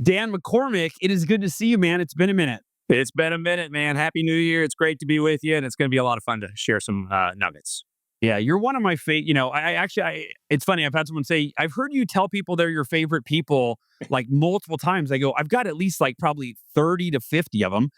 Dan McCormick, it is good to see you, man. It's been a minute. It's been a minute, man. Happy New Year. It's great to be with you, and it's going to be a lot of fun to share some nuggets. Yeah, you're one of my favorite. It's funny. I've had someone say, I've heard you tell people they're your favorite people like multiple times. I go, I've got at least like probably 30 to 50 of them,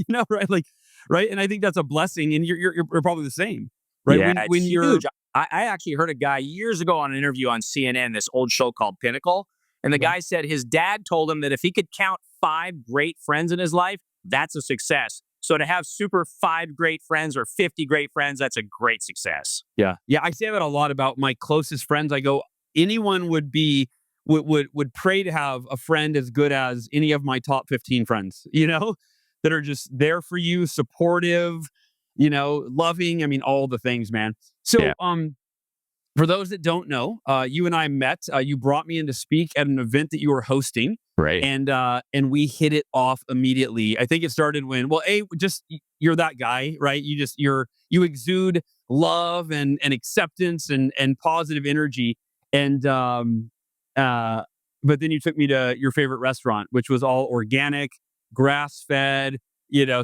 right? Right. And I think that's a blessing. And you're probably the same, right? Yeah, When it's you're, huge. I actually heard a guy years ago on an interview on CNN, this old show called Pinnacle. And the guy said his dad told him that if he could count 5 great friends in his life, that's a success. So to have super 5 great friends or 50 great friends, that's a great success. Yeah. I say that a lot about my closest friends. I go, anyone would pray to have a friend as good as any of my top 15 friends, that are just there for you, supportive, loving. I mean, all the things, man. So, Yeah. For those that don't know, you and I met. You brought me in to speak at an event that you were hosting, Right. and we hit it off immediately. I think it started when, you're that guy, right? You exude love and acceptance and positive energy, and but then you took me to your favorite restaurant, which was all organic, grass fed,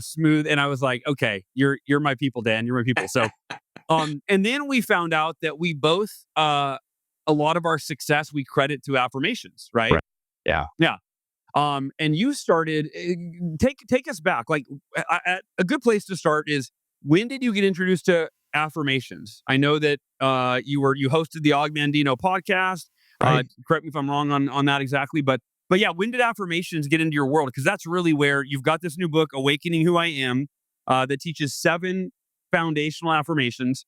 smooth, and I was like, okay, you're my people, Dan. You're my people. So. And then we found out that we both, a lot of our success we credit to affirmations, right? Yeah. Yeah. And you started, take us back. Like a good place to start is, when did you get introduced to affirmations? I know that you hosted the Mandino podcast. Right. Correct me if I'm wrong on that exactly, but yeah, when did affirmations get into your world? Because that's really where you've got this new book, Awakening Who I Am, that teaches 7 foundational affirmations.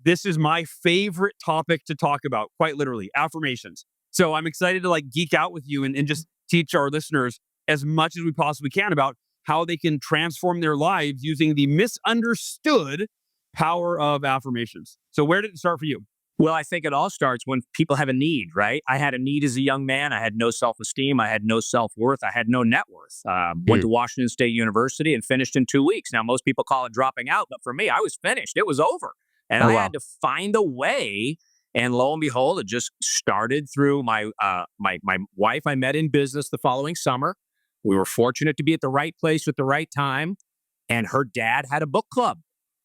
This is my favorite topic to talk about, quite literally, affirmations. So I'm excited to geek out with you and just teach our listeners as much as we possibly can about how they can transform their lives using the misunderstood power of affirmations. So where did it start for you? Well, I think it all starts when people have a need, right? I had a need as a young man. I had no self-esteem. I had no self-worth. I had no net worth. Went to Washington State University and finished in 2 weeks. Now, most people call it dropping out, but for me, I was finished. It was over. And I had to find a way. And lo and behold, it just started through my wife I met in business the following summer. We were fortunate to be at the right place at the right time. And her dad had a book club.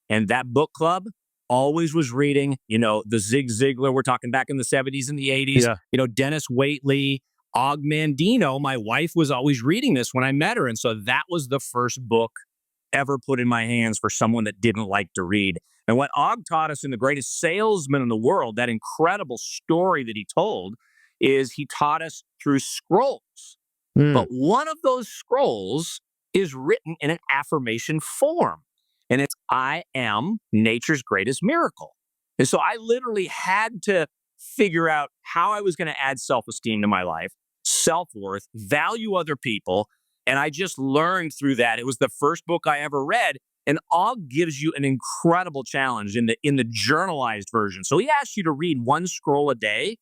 And that book club always was reading, the Zig Ziglar. We're talking back in the 70s and the 80s. Yeah. Dennis Waitley, Mandino. My wife was always reading this when I met her. And so that was the first book ever put in my hands for someone that didn't like to read. And what Og taught us in The Greatest Salesman in the World, that incredible story that he told, is he taught us through scrolls. But one of those scrolls is written in an affirmation form. And it's, I am nature's greatest miracle. And so I literally had to figure out how I was going to add self-esteem to my life, self-worth, value other people. And I just learned through that. It was the first book I ever read. And Og gives you an incredible challenge in the journalized version. So he asks you to read 1 scroll a day,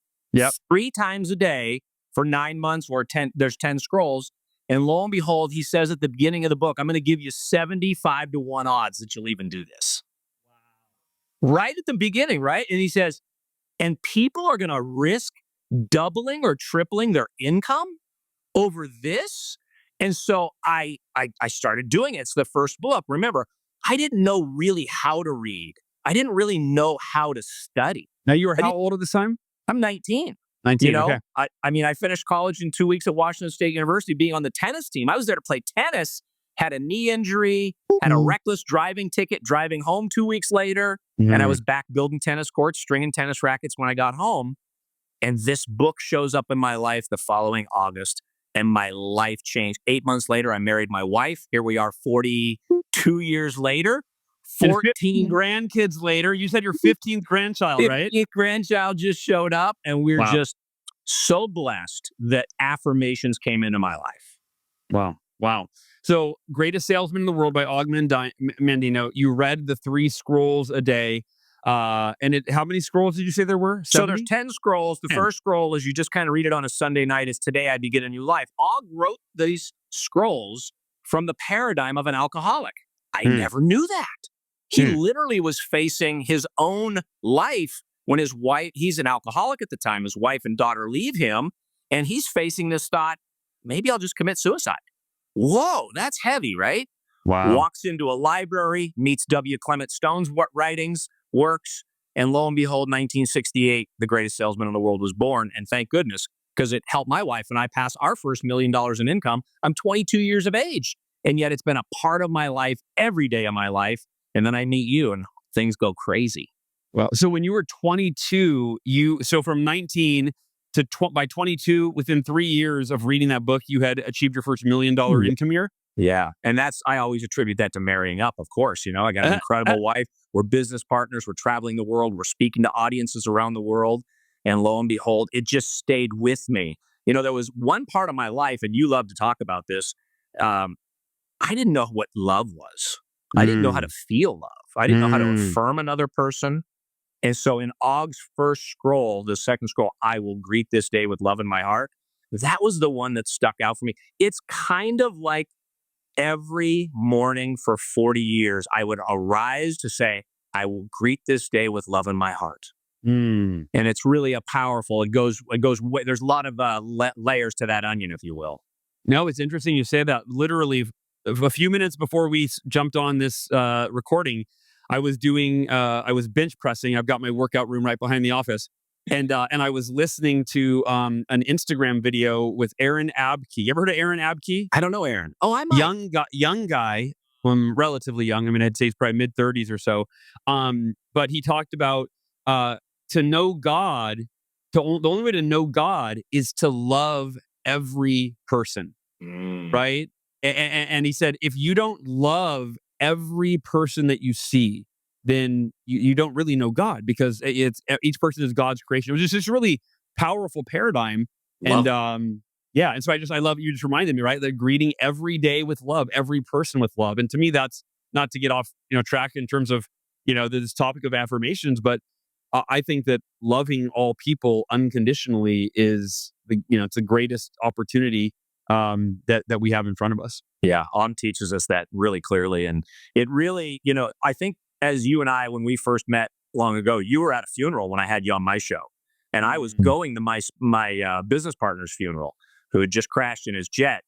3 times a day for 9 months, or 10. There's 10 scrolls. And lo and behold, he says at the beginning of the book, I'm going to give you 75 to 1 odds that you'll even do this. Wow. Right at the beginning, right? And he says, and people are going to risk doubling or tripling their income over this. And so I started doing it. It's the first book. Remember, I didn't know really how to read. I didn't really know how to study. Now, you were how old at this time? I'm 19. 19, okay. I finished college in 2 weeks at Washington State University, being on the tennis team. I was there to play tennis, had a knee injury, had a reckless driving ticket, driving home 2 weeks later. And I was back building tennis courts, stringing tennis rackets when I got home. And this book shows up in my life the following August, and my life changed. 8 months later, I married my wife. Here we are 42 years later. 15 grandkids later. You said your 15th grandchild, right? 15th grandchild just showed up, and we're just so blessed that affirmations came into my life. Wow. So, Greatest Salesman in the World by Og Mandino. You read the 3 scrolls a day. And how many scrolls did you say there were? 70? So there's 10 scrolls. The first scroll is you just kind of read it on a Sunday night. Is today I begin a new life. Og wrote these scrolls from the paradigm of an alcoholic. I never knew that. He literally was facing his own life when his wife, he's an alcoholic at the time, his wife and daughter leave him, and he's facing this thought, maybe I'll just commit suicide. Whoa, that's heavy, right? Wow. Walks into a library, meets W. Clement Stone's writings, works, and lo and behold, 1968, the greatest salesman in the world was born. And thank goodness, because it helped my wife and I pass our first $1 million in income. I'm 22 years of age. And yet it's been a part of my life every day of my life. And then I meet you and things go crazy. Well, so when you were 22, so from 19 to by 22, within 3 years of reading that book, you had achieved your first $1 million income year. Yeah. And I always attribute that to marrying up, of course. You know, I got an incredible wife. We're business partners. We're traveling the world. We're speaking to audiences around the world. And lo and behold, it just stayed with me. You know, there was one part of my life, and you love to talk about this. I didn't know what love was. I didn't know how to feel love. I didn't know how to affirm another person. And so in Og's first scroll, the second scroll, I will greet this day with love in my heart. That was the one that stuck out for me. It's kind of like every morning for 40 years, I would arise to say, I will greet this day with love in my heart. And it's really it goes, there's a lot of layers to that onion, if you will. No, it's interesting you say that. Literally, a few minutes before we jumped on this recording, I was bench pressing. I've got my workout room right behind the office. And I was listening to an Instagram video with Aaron Abke. You ever heard of Aaron Abke? I don't know Aaron. Oh, I might. Young guy, relatively young. I mean, I'd say he's probably mid-30s or so. But he talked about to know God, the only way to know God is to love every person, right? And he said, if you don't love every person that you see, then you don't really know God, because each person is God's creation. It was just this really powerful paradigm. And and so I love, you just reminded me, right? That greeting every day with love, every person with love. And to me, that's not to get off, track in terms of, this topic of affirmations, but I think that loving all people unconditionally is it's the greatest opportunity that we have in front of us. Yeah, teaches us that really clearly. And it really, I think as you and I, when we first met long ago, you were at a funeral when I had you on my show. And I was going to my business partner's funeral, who had just crashed in his jet.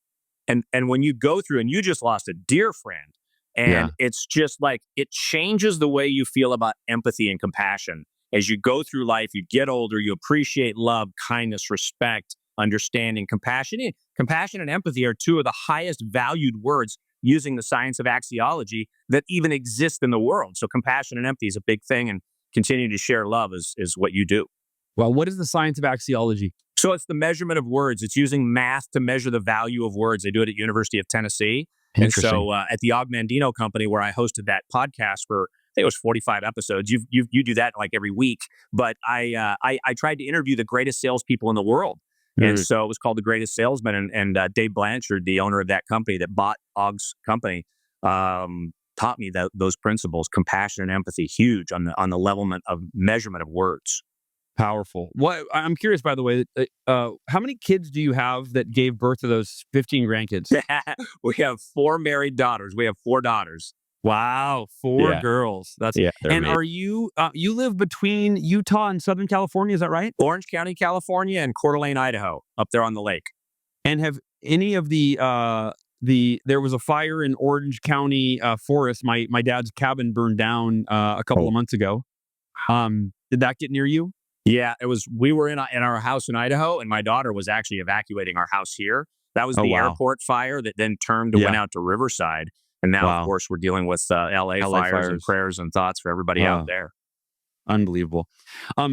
And when you go through, and you just lost a dear friend, and it's just like, it changes the way you feel about empathy and compassion. As you go through life, you get older, you appreciate love, kindness, respect, understanding. Compassion and empathy are two of the highest valued words using the science of axiology that even exist in the world. So compassion and empathy is a big thing, and continuing to share love is what you do. Well, what is the science of axiology? So it's the measurement of words. It's using math to measure the value of words. They do it at University of Tennessee. And so at the Mandino company, where I hosted that podcast for, I think it was 45 episodes. You do that like every week. But I tried to interview the greatest salespeople in the world. And so it was called The Greatest Salesman. And Dave Blanchard, the owner of that company that bought Og's company, taught me those principles: compassion and empathy, huge on the level of measurement of words. Powerful. What I'm curious, by the way, how many kids do you have that gave birth to those 15 grandkids? We have 4 married daughters. We have 4 daughters. Wow, 4 girls. That's and amazing. Are you you live between Utah and Southern California? Is that right? Orange County, California, and Coeur d'Alene, Idaho, up there on the lake. And have any of there was a fire in Orange County forest. My dad's cabin burned down a couple of months ago. Did that get near you? Yeah, it was. We were in our house in Idaho, and my daughter was actually evacuating our house here. That was the airport fire that then went out to Riverside. And now, of course, we're dealing with LA fires, and prayers and thoughts for everybody out there. Unbelievable. All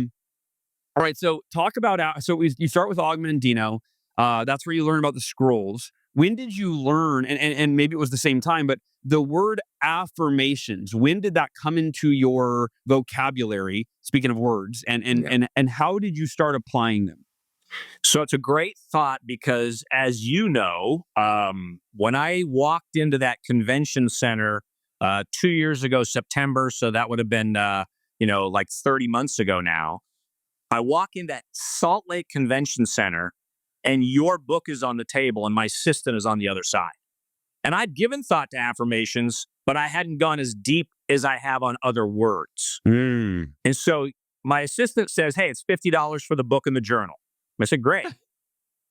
right, so talk about, you start with Og Mandino. That's where you learn about the scrolls. When did you learn, and maybe it was the same time, but the word affirmations, when did that come into your vocabulary, speaking of words, and how did you start applying them? So it's a great thought, because as you know, when I walked into that convention center 2 years ago, September, so that would have been, like 30 months ago now, I walk in that Salt Lake Convention Center, and your book is on the table and my assistant is on the other side. And I'd given thought to affirmations, but I hadn't gone as deep as I have on other words. And so my assistant says, "Hey, it's $50 for the book and the journal." I said, "Great."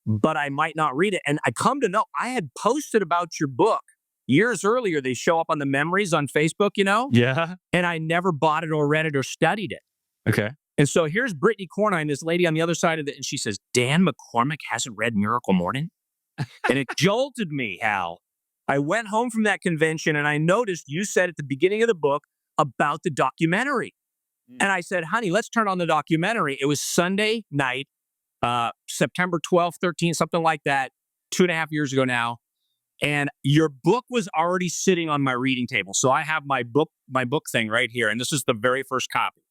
but I might not read it. And I come to know I had posted about your book years earlier. They show up on the memories on Facebook, Yeah. and I never bought it or read it or studied it. Okay. And so here's Brittany Cornine, this lady on the other side of it, and she says, Dan McCormick hasn't read Miracle Morning? And it jolted me, Hal. I went home from that convention and I noticed you said at the beginning of the book about the documentary. And I said, honey, let's turn on the documentary. It was Sunday night, September 12th, 13th, something like that, 2.5 years ago now. And your book was already sitting on my reading table. So I have my book thing right here. And this is the very first copy.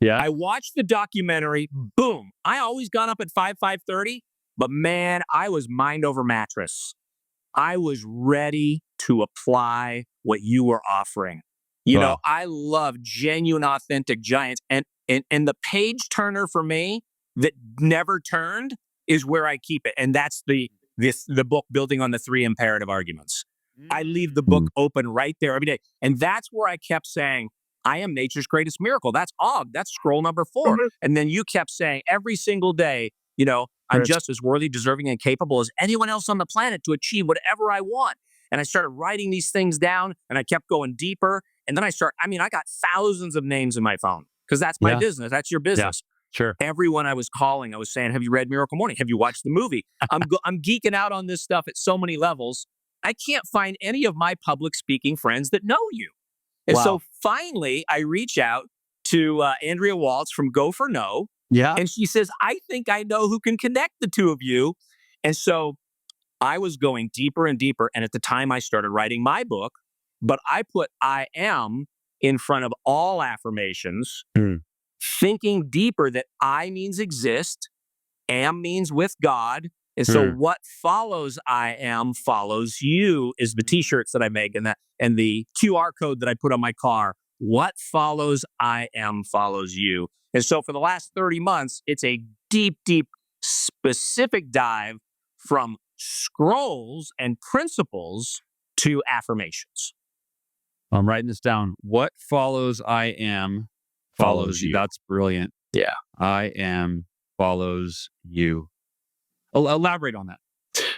Yeah. I watched the documentary. Boom. I always got up at 5:30, but man, I was mind over mattress. I was ready to apply what you were offering. Wow. I love genuine, authentic giants. And the page turner for me that never turned is where I keep it. And that's the book building on the 3 imperative arguments. I leave the book open right there every day. And that's where I kept saying, I am nature's greatest miracle. That's Og. That's scroll number 4. And then you kept saying every single day, I'm just as worthy, deserving, and capable as anyone else on the planet to achieve whatever I want. And I started writing these things down and I kept going deeper. And then I got thousands of names in my phone because that's my business. That's your business. Yeah, sure. Everyone I was calling, I was saying, have you read Miracle Morning? Have you watched the movie? I'm geeking out on this stuff at so many levels. I can't find any of my public speaking friends that know you. And so finally, I reach out to Andrea Waltz from Go for No. Yeah. And she says, I think I know who can connect the two of you. And so I was going deeper and deeper. And at the time I started writing my book, but I put I am in front of all affirmations, thinking deeper that I means exist, am means with God. And so what follows I am follows you is the t-shirts that I make and the QR code that I put on my car. What follows I am follows you. And so for the last 30 months, it's a deep, deep, specific dive from scrolls and principles to affirmations. I'm writing this down. What follows I am follows you. That's brilliant. Yeah. I am follows you. Elaborate on that.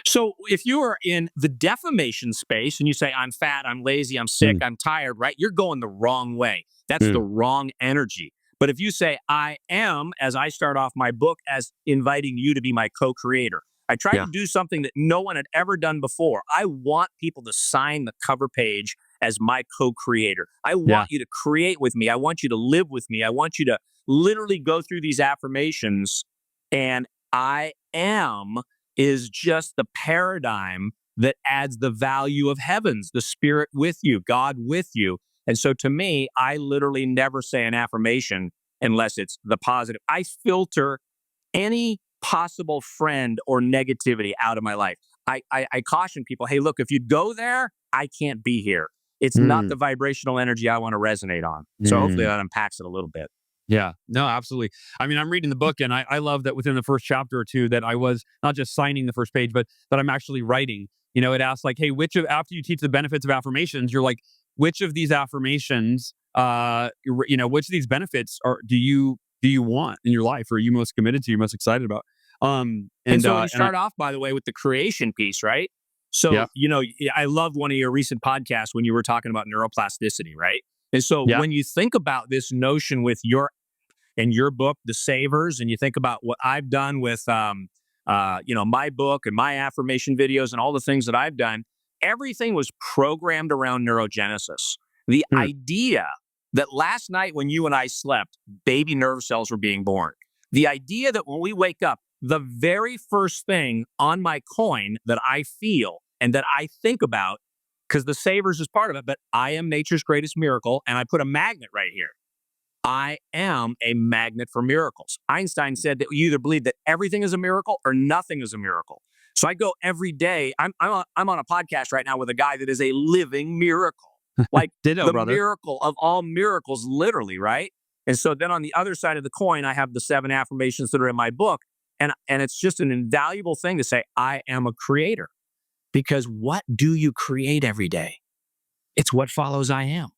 So if you are in the defamation space and you say, I'm fat, I'm lazy, I'm sick, I'm tired, right? You're going the wrong way. That's the wrong energy. But if you say, I am, as I start off my book, as inviting you to be my co-creator, I try to do something that no one had ever done before. I want people to sign the cover page as my co-creator. I want you to create with me. I want you to live with me. I want you to literally go through these affirmations, and I am is just the paradigm that adds the value of heavens, the spirit with you, God with you. And so to me, I literally never say an affirmation unless it's the positive. I filter any possible friend or negativity out of my life. I caution people, hey, look, if you go there, I can't be here. It's not the vibrational energy I want to resonate on. So hopefully that unpacks it a little bit. Yeah, no, absolutely. I mean, I'm reading the book and I love that within the first chapter or two that I was not just signing the first page, but that I'm actually writing. It asks like, hey, after you teach the benefits of affirmations, you're like, which of these affirmations, which of these benefits do you want in your life? Or are you most committed to, you're most excited about? And so when you start off, by the way, with the creation piece, right? So, I loved one of your recent podcasts when you were talking about neuroplasticity, right? And so when you think about this notion with your book, The Savers, and you think about what I've done with, my book and my affirmation videos and all the things that I've done, everything was programmed around neurogenesis. The idea that last night when you and I slept, baby nerve cells were being born. The idea that when we wake up, the very first thing on my coin that I feel and that I think about, because the Savers is part of it, but I am nature's greatest miracle, and I put a magnet right here. I am a magnet for miracles. Einstein said that you either believe that everything is a miracle or nothing is a miracle. So I go every day. I'm on a podcast right now with a guy that is a living miracle, like Ditto, brother. Miracle of all miracles, literally, right? And so then on the other side of the coin, I have the 7 affirmations that are in my book, and it's just an invaluable thing to say, I am a creator, because what do you create every day? It's what follows I am.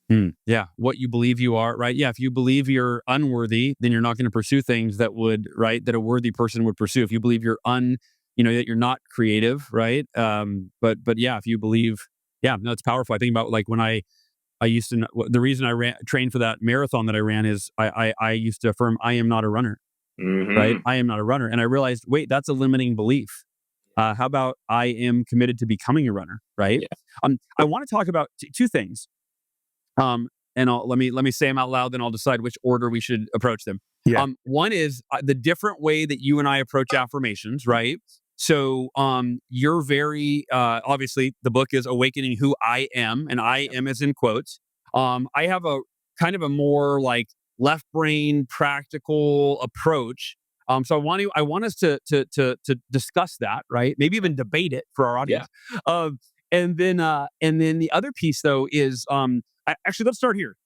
Yeah. What you believe you are, right? Yeah. If you believe you're unworthy, then you're not going to pursue things that would, right, that a worthy person would pursue. If you believe you're that you're not creative, right? But yeah, if you believe, yeah, no, it's powerful. I think about like when I used to, the reason I trained for that marathon that I ran is I used to affirm I am not a runner, right? Mm-hmm. I am not a runner. And I realized, wait, that's a limiting belief. How about I am committed to becoming a runner, right? Yeah. I want to talk about two things. And let me say them out loud, then I'll decide which order we should approach them. Yeah. One is the different way that you and I approach affirmations, right? So, you're very obviously the book is Awakening Who I Am, and I am is in quotes. I have a kind of a more like left brain practical approach. So I want us to discuss that, right? Maybe even debate it for our Yeah. audience. And then the other piece though is actually, let's start here.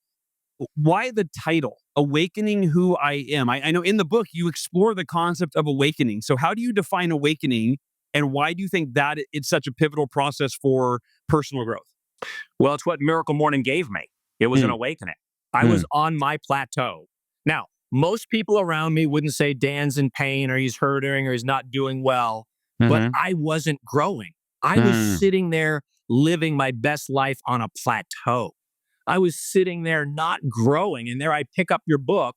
Why the title, Awakening Who I Am? I know in the book you explore the concept of awakening. So, how do you define awakening, and why do you think that it's such a pivotal process for personal growth? Well, it's what Miracle Morning gave me. It was an Mm, awakening. I mm, was on my plateau. Now, most people around me wouldn't say Dan's in pain or he's hurting or he's not doing well, but mhm, I wasn't growing. I was mm. sitting there living my best life on a plateau. I was sitting there not growing. And there I pick up your book,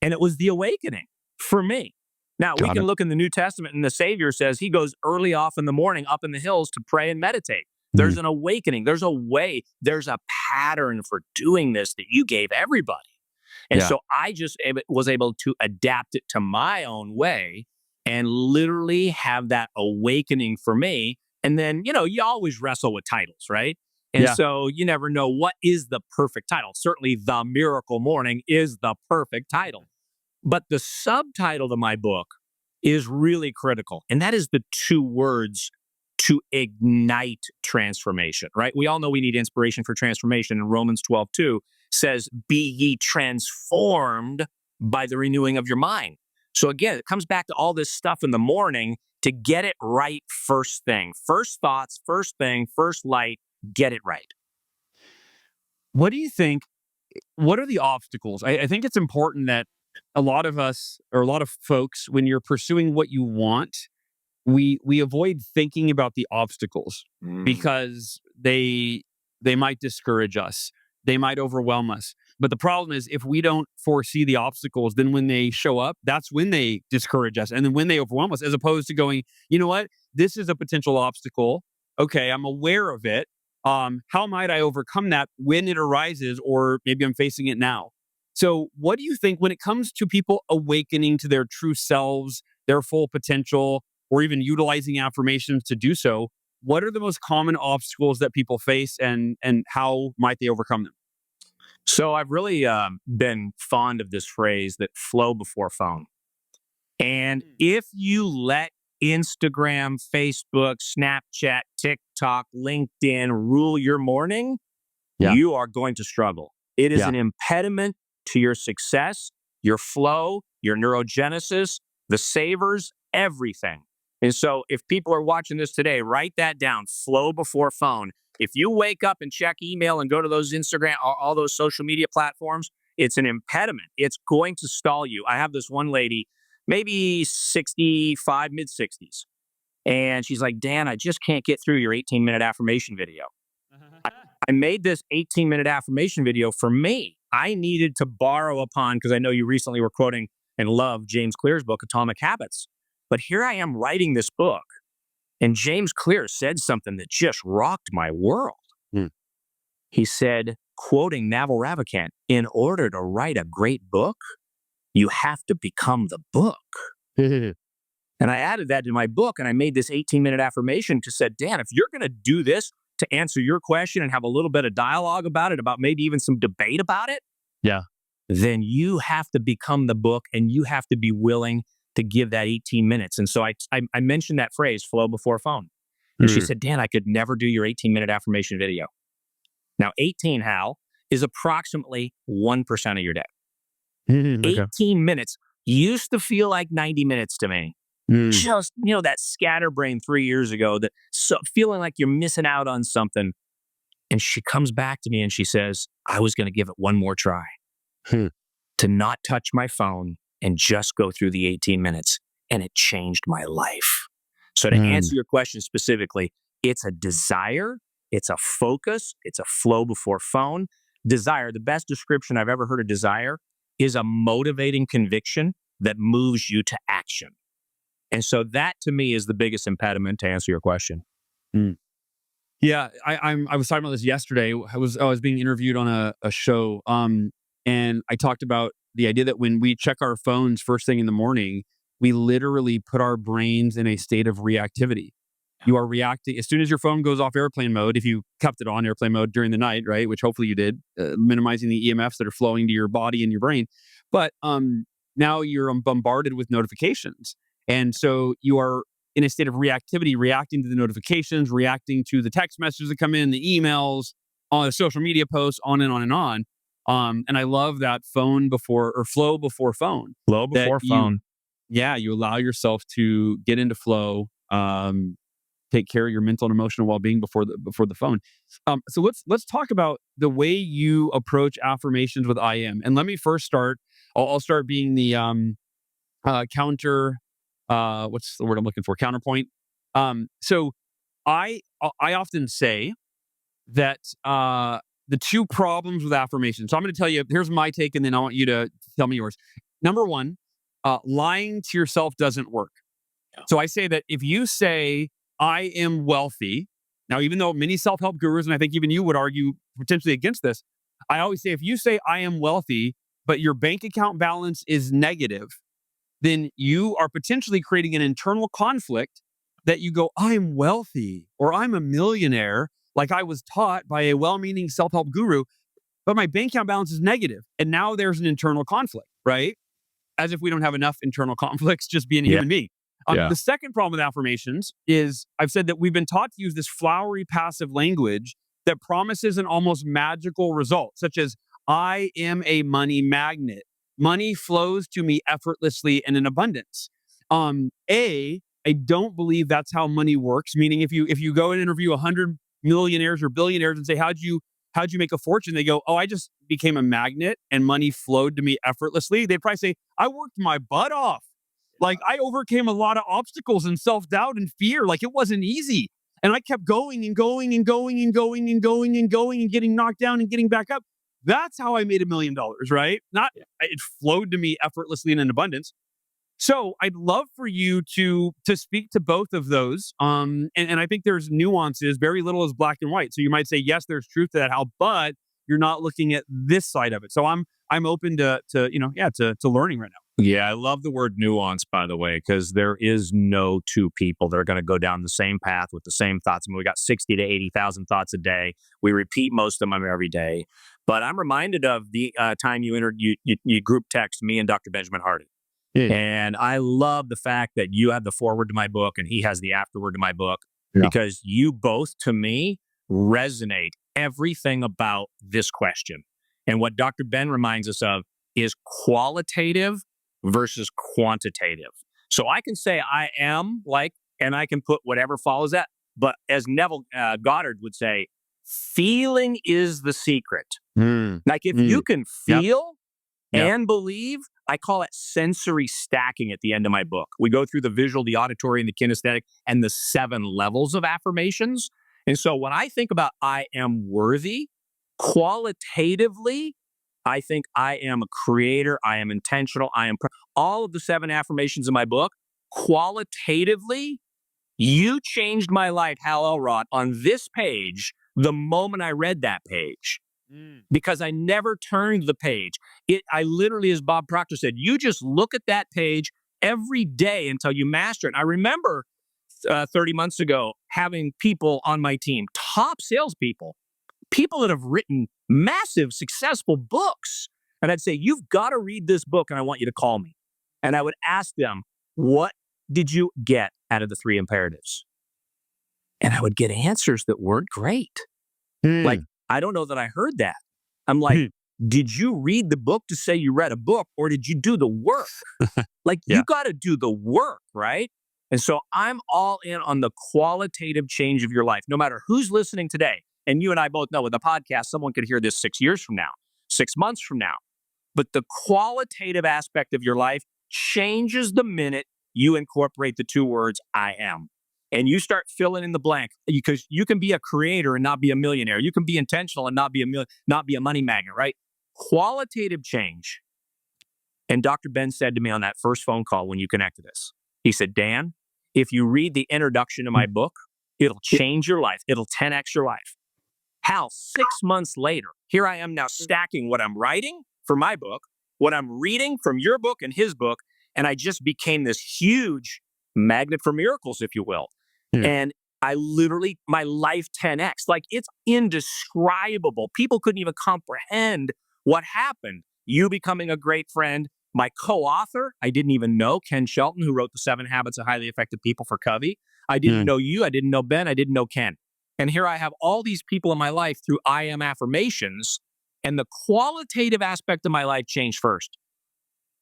and it was the awakening for me. Now, we Got can it. look in the New Testament, and the Savior says he goes early off in the morning up in the hills to pray and meditate. There's Mm, an awakening. There's a way. There's a pattern for doing this that you gave everybody. And yeah, so I just was able to adapt it to my own way and literally have that awakening for me. And then, you always wrestle with titles, right? And yeah, so you never know what is the perfect title. Certainly, The Miracle Morning is the perfect title. But the subtitle to my book is really critical. And that is the two words to ignite transformation, right? We all know we need inspiration for transformation. And Romans 12:2 says, Be ye transformed by the renewing of your mind. So again, it comes back to all this stuff in the morning to get it right first thing. First thoughts, first thing, first light, get it right. what do you think? What are the obstacles? I think it's important that a lot of us, or a lot of folks, when you're pursuing what you want, we avoid thinking about the obstacles Mm. because they might discourage us. They might overwhelm us. But the problem is if we don't foresee the obstacles, then when they show up, that's when they discourage us. And then when they overwhelm us, as opposed to going, you know what? This is a potential obstacle. Okay, I'm aware of it. How might I overcome that when it arises, or maybe I'm facing it now? So, what do you think when it comes to people awakening to their true selves, their full potential, or even utilizing affirmations to do so? What are the most common obstacles that people face, and how might they overcome them? So I've really been fond of this phrase that flow before phone. And if you let Instagram, Facebook, Snapchat, TikTok, LinkedIn rule your morning, Yeah, you are going to struggle. It is yeah, an impediment to your success, your flow, your neurogenesis, the savers, everything. And so, if people are watching this today, write that down, flow before phone. If you wake up and check email and go to those Instagram, all those social media platforms, it's an impediment. It's going to stall you. I have this one lady, maybe 65, mid 60s. And she's like, Dan, I just can't get through your 18-minute affirmation video. I, I made this 18-minute affirmation video for me. I needed to borrow upon, because I know you recently were quoting and love James Clear's book, Atomic Habits. But here I am writing this book, and James Clear said something that just rocked my world. Mm. He said, quoting Naval Ravikant, in order to write a great book, you have to become the book. And I added that to my book, and I made this 18-minute affirmation to said, Dan, if you're going to do this to answer your question and have a little bit of dialogue about it, about maybe even some debate about it, yeah. then you have to become the book, and you have to be willing to give that 18 minutes. And so I mentioned that phrase, flow before phone. And she Mm. said, Dan, I could never do your 18-minute affirmation video. Now, 18, Hal, is approximately 1% of your day. Okay. 18 minutes used to feel like 90 minutes to me. Mm. Just, that scatterbrain 3 years ago, that feeling like you're missing out on something. And she comes back to me and she says, I was going to give it one more try to not touch my phone and just go through the 18 minutes. And it changed my life. So to answer your question specifically, it's a desire, it's a focus, it's a flow before phone. Desire, the best description I've ever heard of desire is a motivating conviction that moves you to action. And so that to me is the biggest impediment to answer your question. Yeah, I was talking about this yesterday. I was being interviewed on a show, and I talked about the idea that when we check our phones first thing in the morning, we literally put our brains in a state of reactivity. You are reacting as soon as your phone goes off airplane mode. If you kept it on airplane mode during the night, right, which hopefully you did, minimizing the EMFs that are flowing to your body and your brain. But now you're bombarded with notifications, and so you are in a state of reactivity, reacting to the notifications, reacting to the text messages that come in, the emails, on the social media posts, on and on and on. And I love that flow before phone. Flow before phone. You allow yourself to get into flow, take care of your mental and emotional well-being before the phone. So let's talk about the way you approach affirmations with I am. And let me first start. I'll start being the counter. What's the word I'm looking for? Counterpoint. So I often say that the two problems with affirmations. So I'm going to tell you. Here's my take, and then I want you to tell me yours. Number one, lying to yourself doesn't work. So I say that if you say I am wealthy, now even though many self-help gurus, and I think even you would argue potentially against this, I always say if you say I am wealthy, but your bank account balance is negative, then you are potentially creating an internal conflict that you go, I'm wealthy or I'm a millionaire, like I was taught by a well-meaning self-help guru, but my bank account balance is negative. And now there's an internal conflict, right? As if we don't have enough internal conflicts just being a human being. The second problem with affirmations is I've said that we've been taught to use this flowery passive language that promises an almost magical result, such as I am a money magnet. Money flows to me effortlessly and in abundance. I don't believe that's how money works. Meaning, if you go and interview 100 millionaires or billionaires and say, how'd you make a fortune? They go, oh, I just became a magnet and money flowed to me effortlessly. They'd probably say, I worked my butt off. Like I overcame a lot of obstacles and self-doubt and fear. Like it wasn't easy. And I kept going and going and going and going and going and going and getting knocked down and getting back up. That's how I made $1 million, right? It flowed to me effortlessly and in abundance. So I'd love for you to speak to both of those. And I think there's nuances. Very little is black and white. So you might say, yes, there's truth to that, Hal, but you're not looking at this side of it. So I'm open to learning right now. Yeah, I love the word nuance, by the way, because there is no two people that are going to go down the same path with the same thoughts. I mean, we got 60 to 80,000 thoughts a day. We repeat most of them every day. But I'm reminded of the time you group text me and Dr. Benjamin Hardy. And I love the fact that you have the foreword to my book and he has the afterword to my book, because you both, to me, resonate everything about this question. And what Dr. Ben reminds us of is qualitative versus quantitative. So I can say I am and I can put whatever follows that. But as Neville Goddard would say, feeling is the secret. Like if you can feel and believe, I call it sensory stacking at the end of my book. We go through the visual, the auditory, and the kinesthetic, and the 7 levels of affirmations. And so when I think about I am worthy, qualitatively, I think I am a creator, I am intentional, all of the 7 affirmations in my book. Qualitatively, you changed my life, Hal Elrod, on this page the moment I read that page. Because I never turned the page. I literally, as Bob Proctor said, you just look at that page every day until you master it. And I remember 30 months ago having people on my team, top salespeople, people that have written massive, successful books. And I'd say, you've got to read this book and I want you to call me. And I would ask them, what did you get out of the 3 imperatives? And I would get answers that weren't great. Like, I don't know that I heard that. I'm like, did you read the book to say you read a book, or did you do the work? You got to do the work, right? And so I'm all in on the qualitative change of your life, no matter who's listening today. And you and I both know with the podcast, someone could hear this 6 years from now, 6 months from now. But the qualitative aspect of your life changes the minute you incorporate the two words, I am. And you start filling in the blank, because you can be a creator and not be a millionaire. You can be intentional and not be a money magnet, right? Qualitative change. And Dr. Ben said to me on that first phone call when you connected us, he said, Dan, if you read the introduction to my book, it'll change your life. It'll 10x your life. Hal, 6 months later, here I am now stacking what I'm writing for my book, what I'm reading from your book and his book, and I just became this huge magnet for miracles, if you will. Yeah. And I literally, my life 10x, like it's indescribable. People couldn't even comprehend what happened. You becoming a great friend, my co-author, I didn't even know, Ken Shelton, who wrote the 7 Habits of Highly Effective People for Covey. I didn't know you. I didn't know Ben. I didn't know Ken. And here I have all these people in my life through I am affirmations, and the qualitative aspect of my life changed first.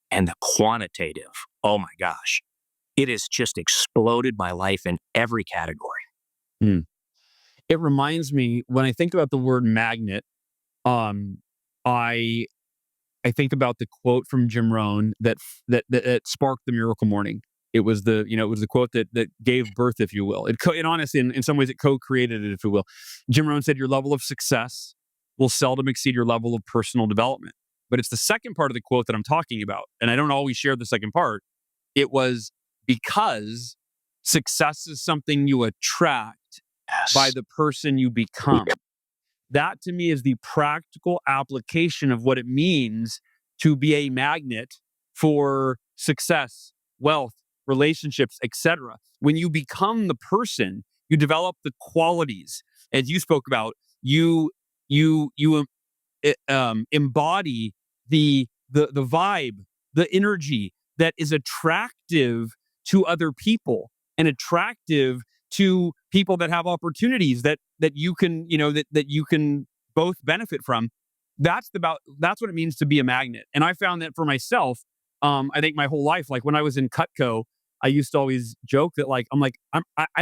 And the quantitative, oh my gosh, it has just exploded my life in every category. It reminds me, when I think about the word magnet, I think about the quote from Jim Rohn that sparked the miracle morning. It was the quote that gave birth, if you will. And honestly, in some ways, it co-created it, if you will. Jim Rohn said, your level of success will seldom exceed your level of personal development. But it's the second part of the quote that I'm talking about. And I don't always share the second part. It was because success is something you attract by the person you become. That to me is the practical application of what it means to be a magnet for success, wealth, relationships, etc. When you become the person, you develop the qualities, as you spoke about. You embody the vibe, the energy that is attractive to other people and attractive to people that have opportunities that you can, that you can both benefit from. That's what it means to be a magnet. And I found that for myself, I think my whole life, like when I was in Cutco, I used to always joke that I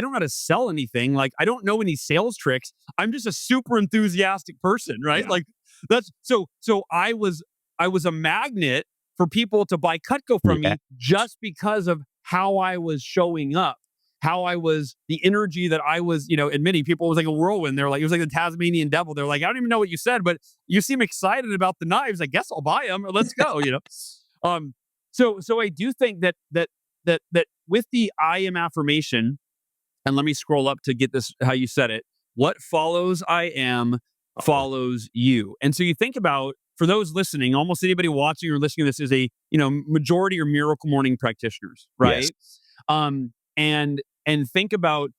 don't know how to sell anything. Like, I don't know any sales tricks. I'm just a super enthusiastic person, right? Yeah. Like that's so I was a magnet for people to buy Cutco from me just because of how I was showing up, how I was, the energy that I was, and many people, it was like a whirlwind. They're like, it was like the Tasmanian devil. They're like, I don't even know what you said, but you seem excited about the knives. I guess I'll buy them, or let's go, So I do think that with the I am affirmation, and let me scroll up to get this, how you said it. What follows I am follows you. And so you think about, for those listening, almost anybody watching or listening to this is a, majority or miracle morning practitioners, right? Yes. And think about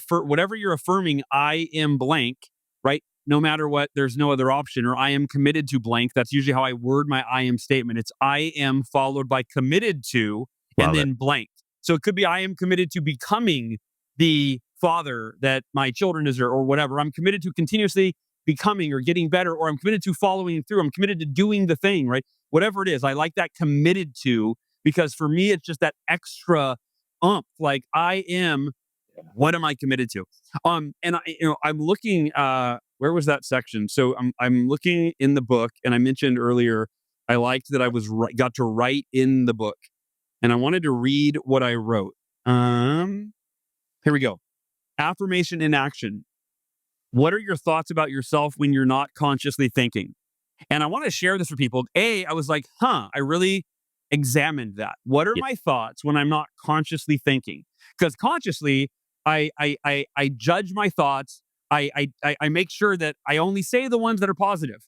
whatever you're affirming, I am blank, right? No matter what, there's no other option, or I am committed to blank. That's usually how I word my I am statement. It's I am followed by committed to, and then blank. So it could be I am committed to becoming the father that my children deserve, or whatever. I'm committed to continuously becoming or getting better, or I'm committed to following through. I'm committed to doing the thing, right? Whatever it is, I like that committed to, because for me, it's just that extra like I am, what am I committed to? And I'm looking, where was that section? So I'm looking in the book, and I mentioned earlier, I liked that I got to write in the book, and I wanted to read what I wrote. Here we go. Affirmation in action. What are your thoughts about yourself when you're not consciously thinking? And I want to share this for people. I was like, I really examined that. What are my thoughts when I'm not consciously thinking? Because consciously, I judge my thoughts. I make sure that I only say the ones that are positive,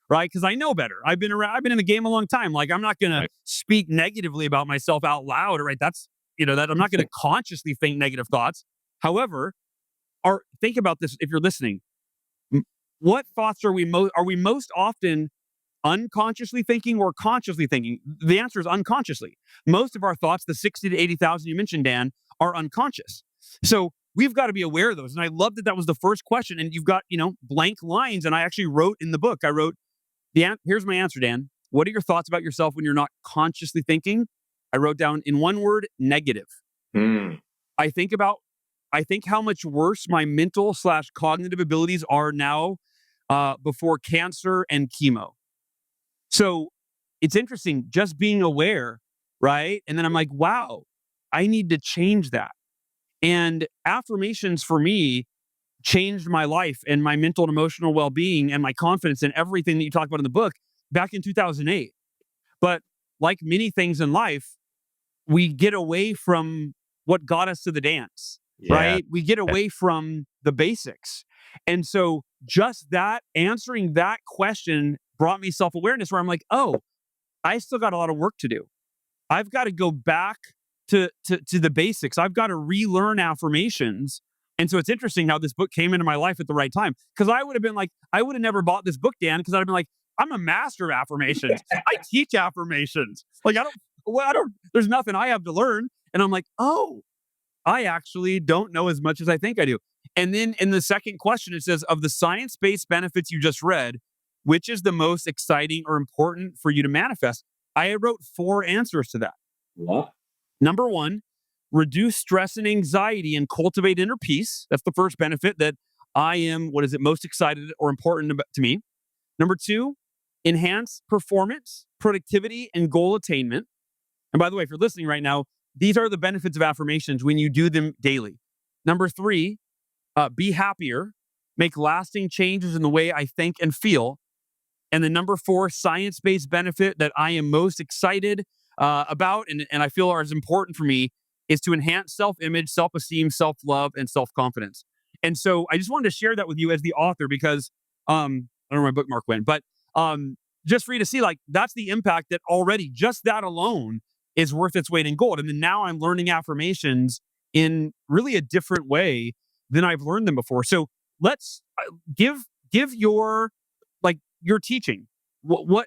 right? Because I know better. I've been in the game a long time. Like, I'm not going to speak negatively about myself out loud, right? That's, that I'm not going to consciously think negative thoughts. However, think about this if you're listening. What thoughts are we most often unconsciously thinking or consciously thinking? The answer is unconsciously. Most of our thoughts, the 60 to 80,000 you mentioned, Dan, are unconscious. So we've got to be aware of those. And I love that was the first question. And you've got, blank lines. And I actually wrote in the book, here's my answer, Dan. What are your thoughts about yourself when you're not consciously thinking? I wrote down in one word, negative. I think about I think how much worse my mental/cognitive abilities are now before cancer and chemo. So it's interesting just being aware, right? And then I'm like, wow, I need to change that. And affirmations for me changed my life and my mental and emotional well being and my confidence and everything that you talk about in the book back in 2008. But like many things in life, we get away from what got us to the dance, Yeah. right? We get away from the basics. And so just that answering that question brought me self awareness where I'm like, oh, I still got a lot of work to do. I've got to go back to the basics. I've got to relearn affirmations. And so it's interesting how this book came into my life at the right time. Because I would have been like, I would have never bought this book, Dan, because I'd have been like, I'm a master of affirmations. I teach affirmations. Like I don't, there's nothing I have to learn. And I'm like, oh, I actually don't know as much as I think I do. And then in the second question, it says, of the science-based benefits you just read, which is the most exciting or important for you to manifest? I wrote 4 answers to that. What? Number 1, reduce stress and anxiety and cultivate inner peace. That's the first benefit that I am, what is it, most excited or important to me. Number 2, enhance performance, productivity, and goal attainment. And by the way, if you're listening right now, these are the benefits of affirmations when you do them daily. Number 3, be happier, make lasting changes in the way I think and feel. And the number 4 science-based benefit that I am most excited about and I feel are as important for me is to enhance self-image, self-esteem, self-love, and self-confidence. And so I just wanted to share that with you as the author because I don't know where my bookmark went, but just for you to see, like, that's the impact that already just that alone is worth its weight in gold. And then now I'm learning affirmations in really a different way than I've learned them before. So let's give your your teaching.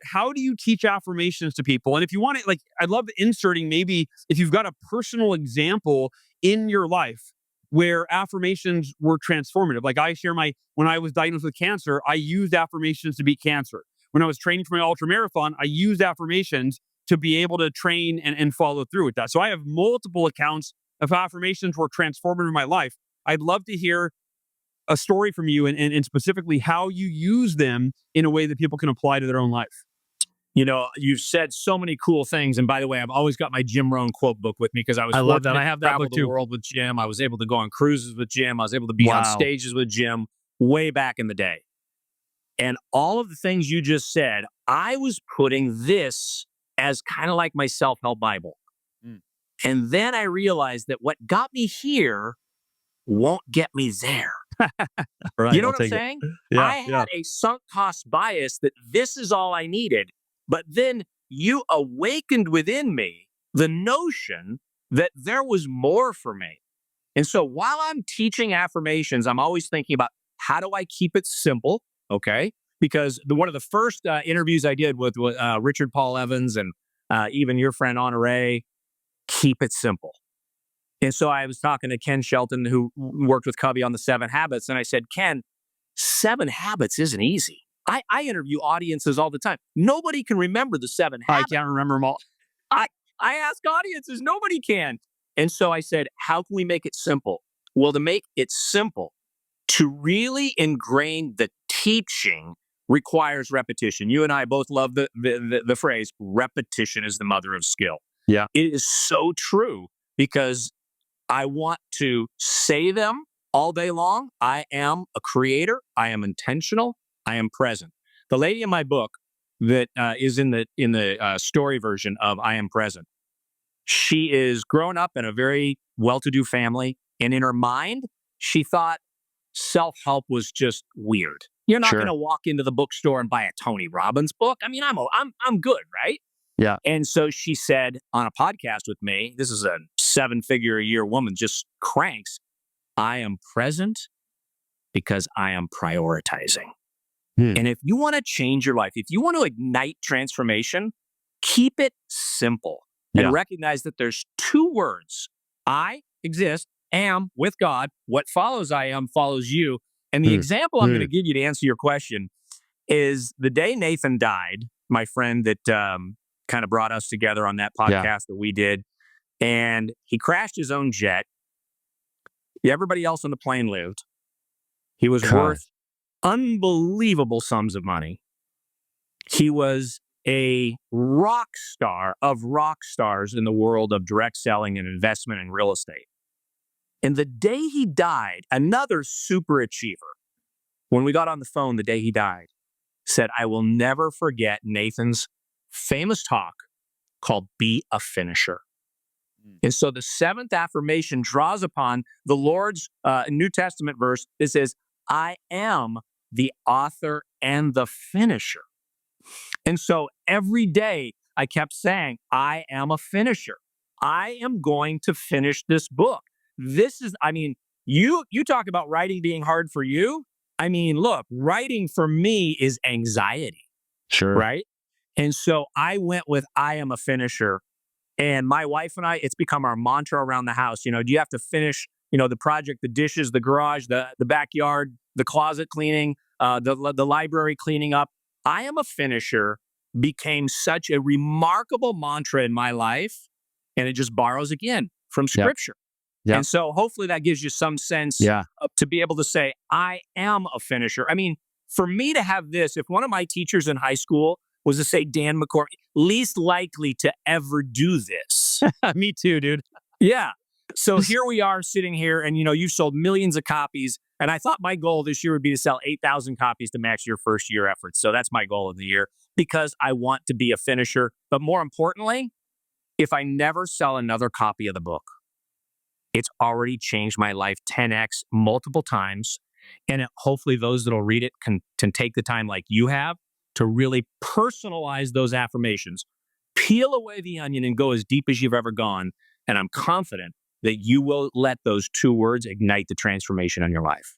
How do you teach affirmations to people? And if you want it, like, I'd love inserting maybe if you've got a personal example in your life where affirmations were transformative. Like I share when I was diagnosed with cancer, I used affirmations to beat cancer. When I was training for my ultra marathon, I used affirmations to be able to train and follow through with that. So I have multiple accounts of affirmations were transformative in my life. I'd love to hear a story from you and specifically how you use them in a way that people can apply to their own life. You know, you've said so many cool things. And by the way, I've always got my Jim Rohn quote book with me because I was love that. fortunate I have to that travel book the too. world with Jim. I was able to go on cruises with Jim. I was able to be on stages with Jim way back in the day. And all of the things you just said, I was putting this as kind of like my self-help Bible. And then I realized that what got me here won't get me there. Right, you know what I'm saying? Yeah, I had a sunk cost bias that this is all I needed. But then you awakened within me the notion that there was more for me. And so while I'm teaching affirmations, I'm always thinking about how do I keep it simple? Okay. Because one of the first interviews I did with Richard Paul Evans and even your friend Honore, keep it simple. And so I was talking to Ken Shelton, who worked with Covey on the 7 Habits. And I said, Ken, 7 Habits isn't easy. I interview audiences all the time. Nobody can remember the 7 Habits. I can't remember them all. I ask audiences, nobody can. And so I said, how can we make it simple? Well, to make it simple, to really ingrain the teaching requires repetition. You and I both love the phrase, repetition is the mother of skill. Yeah. It is so true because I want to say them all day long. I am a creator. I am intentional. I am present. The lady in my book that is in the story version of I Am Present, she is grown up in a very well-to-do family, and in her mind, she thought self-help was just weird. You're not going to walk into the bookstore and buy a Tony Robbins book. I mean, I'm good, right? Yeah. And so she said on a podcast with me, this is a 7-figure-a-year woman, just cranks, I am present because I am prioritizing. And if you want to change your life, if you want to ignite transformation, keep it simple and recognize that there's 2 words. I exist, am with God. What follows I am follows you. And the example I'm going to give you to answer your question is the day Nathan died, my friend that kind of brought us together on that podcast that we did, and he crashed his own jet. Everybody else on the plane lived. He was God. worth unbelievable sums of money. He was a rock star of rock stars in the world of direct selling and investment and real estate. And the day he died, another super achiever, when we got on the phone the day he died, said, I will never forget Nathan's famous talk called Be a Finisher. And so the seventh affirmation draws upon the Lord's New Testament verse that says, I am the author and the finisher. And so every day I kept saying, I am a finisher. I am going to finish this book. This is, I mean, you talk about writing being hard for you. I mean, look, writing for me is anxiety, Sure. right? And so I went with I am a finisher. And my wife and I, it's become our mantra around the house. Do you have to finish, the project, the dishes, the garage, the backyard, the closet cleaning, the library cleaning up? I am a finisher became such a remarkable mantra in my life. And it just borrows again from scripture. Yep. And so hopefully that gives you some sense to be able to say, I am a finisher. I mean, for me to have this, if one of my teachers in high school was to say, Dan McCormick, least likely to ever do this. Me too, dude. Yeah. So here we are sitting here and, you've sold millions of copies. And I thought my goal this year would be to sell 8,000 copies to match your first year efforts. So that's my goal of the year because I want to be a finisher. But more importantly, if I never sell another copy of the book, it's already changed my life 10x multiple times. And hopefully those that'll read it can take the time like you have to really personalize those affirmations, peel away the onion and go as deep as you've ever gone. And I'm confident that you will let those 2 words ignite the transformation in your life.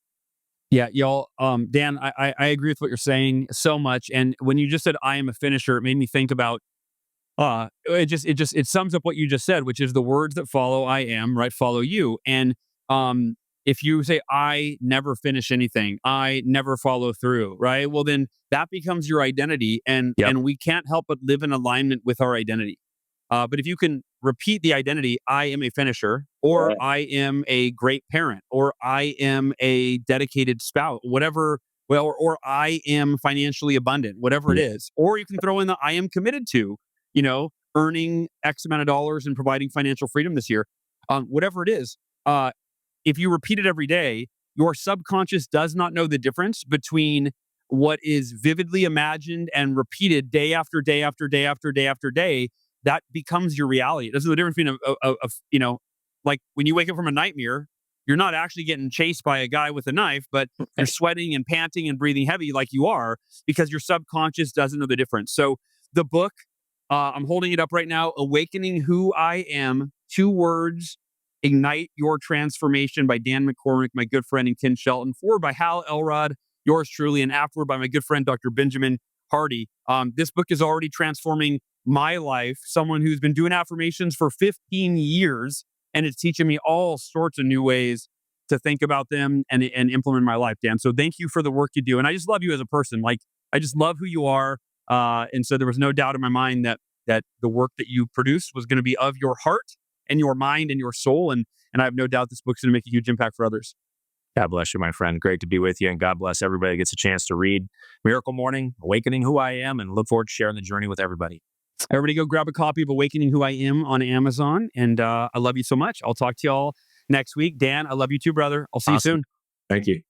Yeah, y'all. Dan, I agree with what you're saying so much. And when you just said I am a finisher, it made me think about it sums up what you just said, which is the words that follow I am, right, follow you. And if you say I never finish anything, I never follow through, right? Well, then that becomes your identity, and we can't help but live in alignment with our identity. But if you can repeat the identity, I am a finisher, or I am a great parent, or I am a dedicated spouse, whatever, or I am financially abundant, whatever it is. Or you can throw in the I am committed to, earning X amount of dollars and providing financial freedom this year. Whatever it is, if you repeat it every day, your subconscious does not know the difference between what is vividly imagined and repeated day after day after day after day after day. That becomes your reality. This is the difference between like when you wake up from a nightmare, you're not actually getting chased by a guy with a knife, but you're sweating and panting and breathing heavy like you are because your subconscious doesn't know the difference. So the book, I'm holding it up right now, Awakening Who I Am, 2 words, Ignite Your Transformation by Dan McCormick, my good friend, and Ken Shelton. Forward by Hal Elrod, yours truly, and afterward by my good friend, Dr. Benjamin Hardy. This book is already transforming my life, someone who's been doing affirmations for 15 years, and it's teaching me all sorts of new ways to think about them and implement in my life, Dan. So thank you for the work you do. And I just love you as a person. Like, I just love who you are. And so there was no doubt in my mind that the work that you produced was going to be of your heart and your mind and your soul. And I have no doubt this book's going to make a huge impact for others. God bless you, my friend. Great to be with you. And God bless everybody that gets a chance to read Miracle Morning, Awakening Who I Am, and look forward to sharing the journey with everybody. Everybody go grab a copy of Awakening Who I Am on Amazon. And I love you so much. I'll talk to y'all next week. Dan, I love you too, brother. I'll see you soon. Thank you.